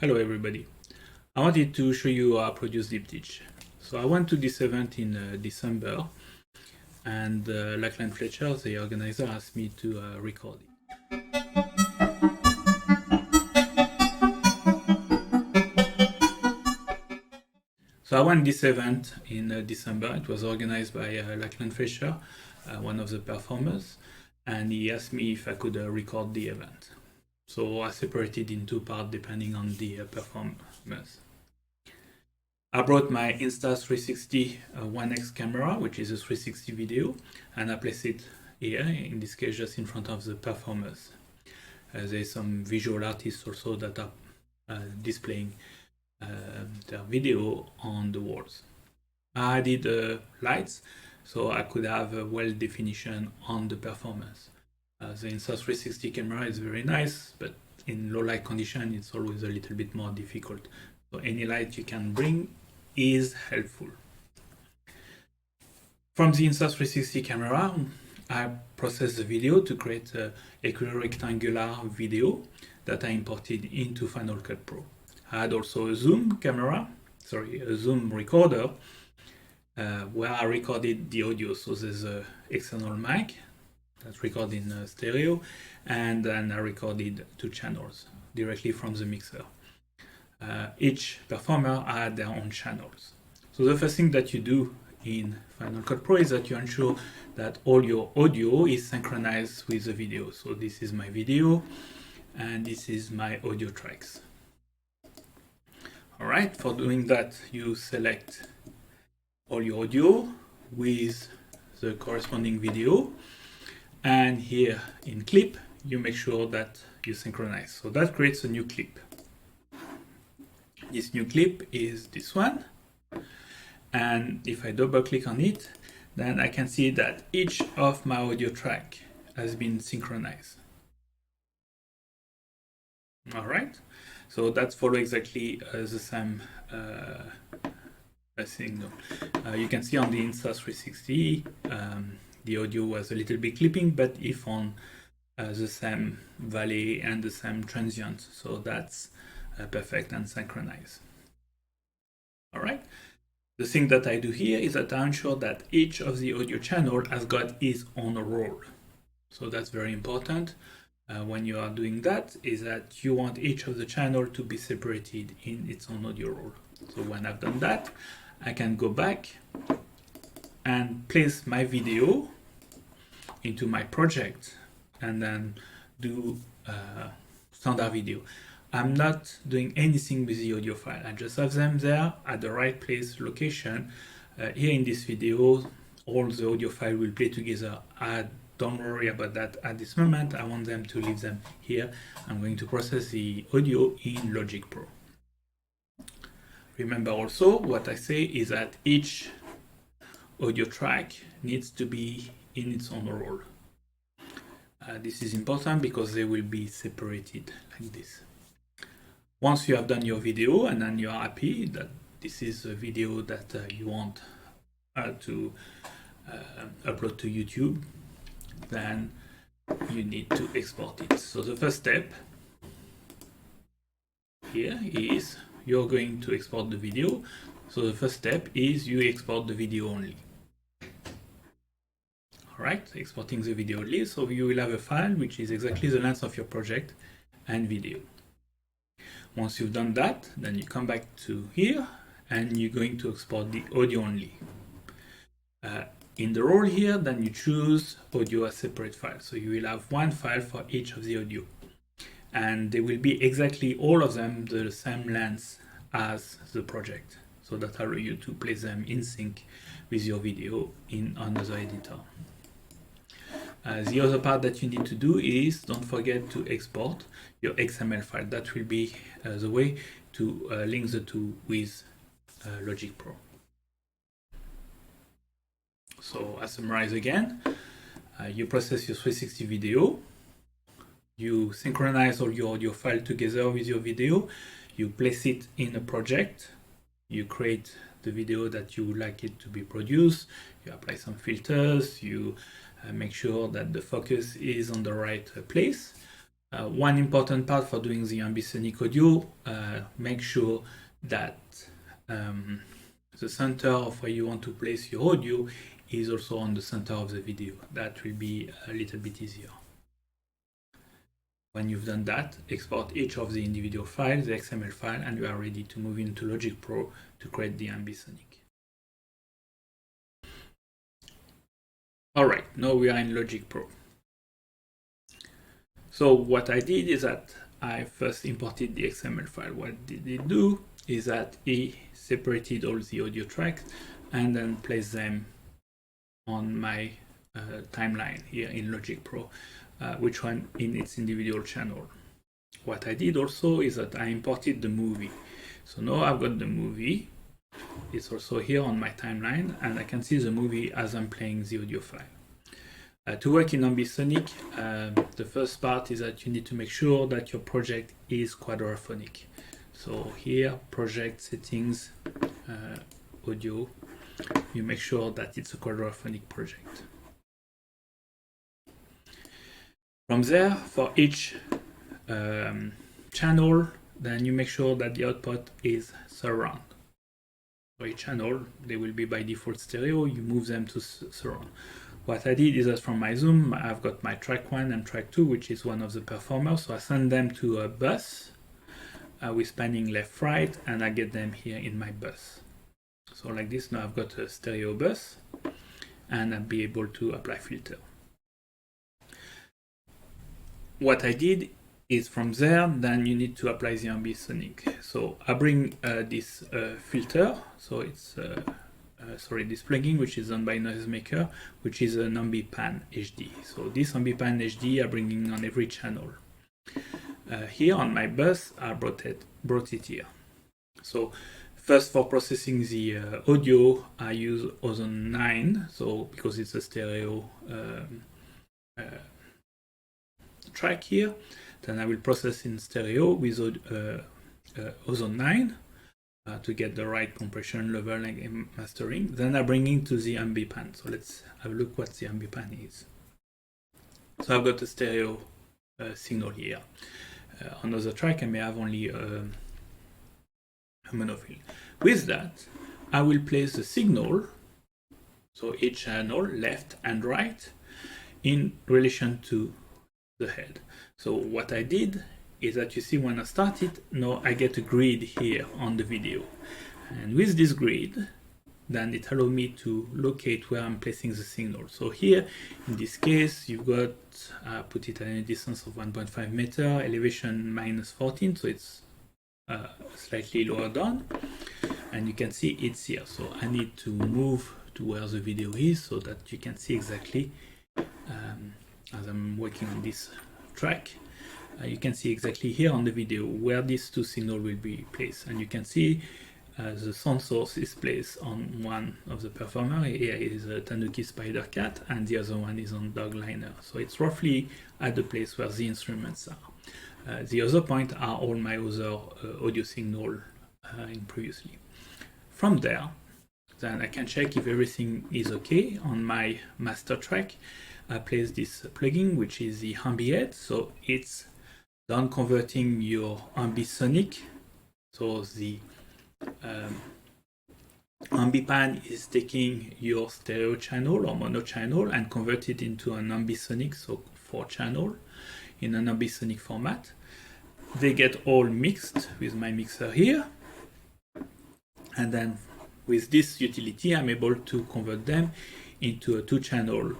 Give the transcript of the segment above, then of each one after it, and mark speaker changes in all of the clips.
Speaker 1: Hello everybody. I wanted to show you how I produce Diptychs. So I went to this event in December, and Lachlan Fletcher, the organizer, asked me to record it. So I went this event in December. It was organized by Lachlan Fletcher, one of the performers, and he asked me if I could record the event. So I separated in two parts depending on the performers. I brought my Insta360 OneX camera, which is a 360 video, and I placed it here, in this case just in front of the performers. There's some visual artists also that are displaying their video on the walls. I added lights so I could have a well definition on the performance. The Insta360 camera is very nice, but in low light condition it's always a little bit more difficult. So any light you can bring is helpful. From the Insta360 camera, I processed the video to create a equirectangular video that I imported into Final Cut Pro. I had also a zoom recorder where I recorded the audio. So there's an external mic that's recorded in stereo, and then I recorded 2 channels directly from the mixer. Each performer had their own channels. So the first thing that you do in Final Cut Pro is that you ensure that all your audio is synchronized with the video. So this is my video and this is my audio tracks. Alright, for doing that you select all your audio with the corresponding video, and here in clip you make sure that you synchronize. So that creates a new clip. This new clip is this one, and if I double click on it, then I can see that each of my audio track has been synchronized. Alright, so that follows exactly the same signal. You can see on the Insta360 the audio was a little bit clipping, but if on the same valley and the same transient, so that's perfect and synchronized. All right. The thing that I do here is that I ensure that each of the audio channel has got its own role. So that's very important. When you are doing that, is that you want each of the channel to be separated in its own audio role. So when I've done that, I can go back and place my video into my project and then do standard video. I'm not doing anything with the audio file. I just have them there at the right place, location. Here in this video, all the audio file will play together. Don't worry about that at this moment. I want them to leave them here. I'm going to process the audio in Logic Pro. Remember also what I say is that each audio track needs to be in its own role. This is important because they will be separated like this. Once you have done your video and then you are happy that this is a video that you want to upload to YouTube, then you need to export it. So the first step here is you're going to export the video. So the first step is you export the video only. Alright, exporting the video only. So you will have a file which is exactly the length of your project and video. Once you've done that, then you come back to here and you're going to export the audio only. In the role here, then you choose audio as separate file. So you will have one file for each of the audio. And they will be exactly all of them the same length as the project. So that allows you to place them in sync with your video in another editor. The other part that you need to do is don't forget to export your XML file. That will be the way to link the two with Logic Pro. So I summarize again. You process your 360 video. You synchronize all your audio file together with your video. You place it in a project. You create the video that you would like it to be produced. You apply some filters. You make sure that the focus is on the right place. One important part for doing the Ambisonic audio, make sure that the center of where you want to place your audio is also on the center of the video. That will be a little bit easier. When you've done that, export each of the individual files, the XML file, and you are ready to move into Logic Pro to create the Ambisonic. Alright, now we are in Logic Pro. So what I did is that I first imported the XML file. What did it do is that it separated all the audio tracks and then placed them on my timeline here in Logic Pro, which one in its individual channel. What I did also is that I imported the movie. So now I've got the movie. It's also here on my timeline, and I can see the movie as I'm playing the audio file. To work in Ambisonic, the first part is that you need to make sure that your project is quadraphonic. So here, project settings, audio, you make sure that it's a quadraphonic project. From there, for each channel, then you make sure that the output is surround. For each channel, they will be by default stereo, you move them to surround. What I did is that from my Zoom, I've got my track 1 and track 2, which is one of the performers. So I send them to a bus with spanning left-right, and I get them here in my bus. So like this, now I've got a stereo bus, and I'll be able to apply filter. What I did is from there, then you need to apply the Ambisonic. So I bring this filter, so it's this plugin, which is done by Noisemaker, which is an AmbiBundleHD. So this AmbiBundleHD I'm bringing on every channel. Here on my bus, I brought it here. So first, for processing the audio, I use Ozone 9, so because it's a stereo track here, then I will process in stereo with Ozone 9 to get the right compression level and mastering. Then I bring into the AmbiBund. So let's have a look what the AmbiBund is. So I've got a stereo signal here. On other track, I may have only a monofill. With that, I will place the signal, so each channel, left and right, in relation to the head. So what I did is that you see when I started, now I get a grid here on the video. And with this grid, then it allows me to locate where I'm placing the signal. So here, in this case, you've got, put it at a distance of 1.5 meter, elevation -14, so it's slightly lower down. And you can see it's here. So I need to move to where the video is so that you can see exactly, as I'm working on this track, you can see exactly here on the video where these two signals will be placed. And you can see the sound source is placed on one of the performer. Here is a Tanuki Spider Cat, and the other one is on Dog Liner. So it's roughly at the place where the instruments are. The other point are all my other audio signal in previously. From there, then I can check if everything is okay on my master track. I place this plugin, which is the AmbiHead. So it's done converting your Ambisonic. So the AmbiBund is taking your stereo channel or mono channel and convert it into an Ambisonic, so 4 channel in an Ambisonic format. They get all mixed with my mixer here. And then with this utility, I'm able to convert them into a 2 channel,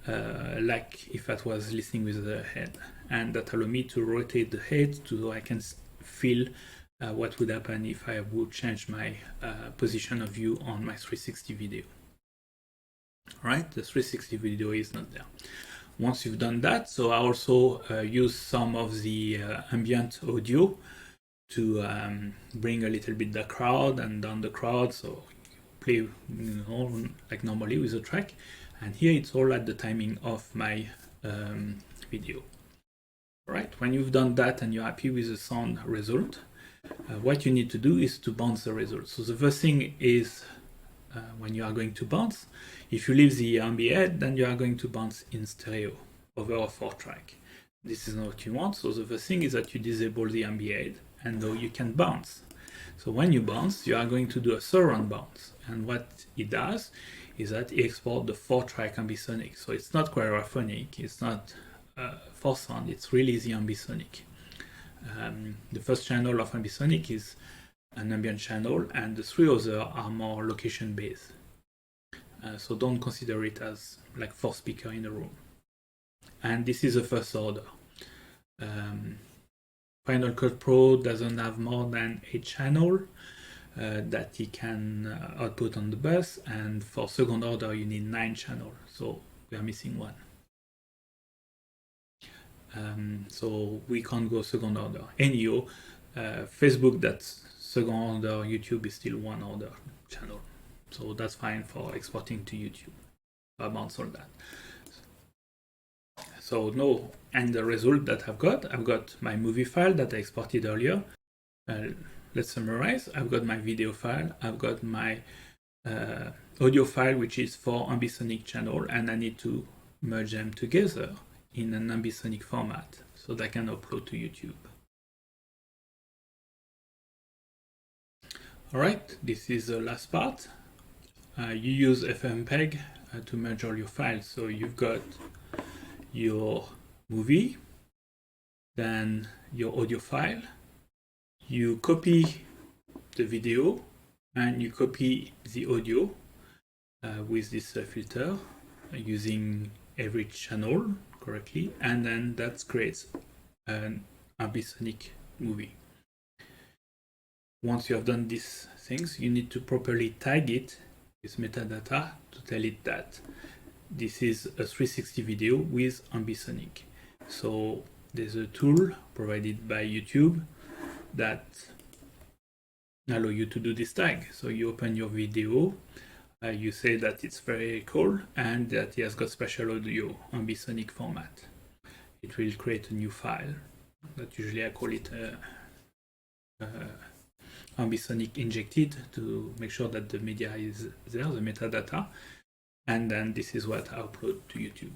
Speaker 1: like if I was listening with the head. And that allows me to rotate the head so I can feel what would happen if I would change my position of view on my 360 video. Right, the 360 video is not there. Once you've done that, so I also use some of the ambient audio to bring a little bit the crowd and down the crowd, so play like normally with the track. And here it's all at the timing of my video. Right, when you've done that and you're happy with the sound result, what you need to do is to bounce the result. So the first thing is when you are going to bounce, if you leave the AmbiHead, then you are going to bounce in stereo over a 4 track. this is not what you want. So the first thing is that you disable the AmbiBundleHD, and now you can bounce. So when you bounce, you are going to do a surround bounce. And what it does is that it exports the 4-track Ambisonic. So it's not quadraphonic, it's not 4-sound, it's really the Ambisonic. The first channel of Ambisonic is an ambient channel, and the 3 others are more location-based. So don't consider it as like 4 speakers in a room. And this is the first order. Final Cut Pro doesn't have more than 8 channels that he can output on the bus, and for second order you need 9 channels, so we are missing 1. So we can't go second order. Anyhow, Facebook, that's second order, YouTube is still 1 order channel, so that's fine for exporting to YouTube. I bounce all that. So now, and the result that I've got my movie file that I exported earlier. Let's summarize. I've got my video file, I've got my audio file, which is for Ambisonic channel, and I need to merge them together in an Ambisonic format so that I can upload to YouTube. Alright, this is the last part. You use FFMPEG to merge all your files. So you've got your movie, then your audio file, you copy the video and you copy the audio with this filter using every channel correctly, and then that creates an Ambisonic movie. Once you have done these things, you need to properly tag it with metadata to tell it that this is a 360 video with Ambisonic. So there's a tool provided by YouTube that allow you to do this tag. So you open your video, you say that it's very cool and that it has got spatial audio Ambisonic format. It will create a new file that usually I call it Ambisonic injected to make sure that the media is there, the metadata, and then this is what I upload to YouTube.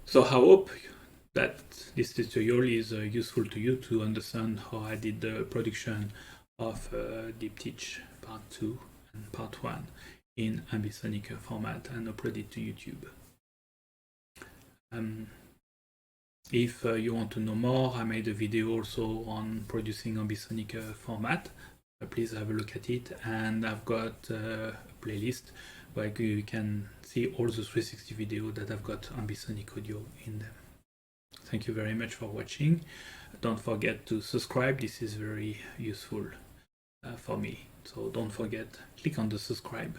Speaker 1: So I hope that this tutorial is useful to you to understand how I did the production of Diptychs Part 2 and Part 1 in Ambisonic format and upload it to YouTube. If you want to know more, I made a video also on producing Ambisonic format. Please have a look at it, and I've got a playlist where you can see all the 360 videos that I've got Ambisonic audio in them. Thank you very much for watching. Don't forget to subscribe, this is very useful for me. So don't forget, click on the subscribe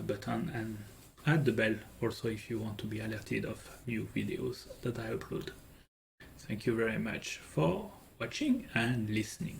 Speaker 1: button and add the bell also if you want to be alerted of new videos that I upload. Thank you very much for watching and listening.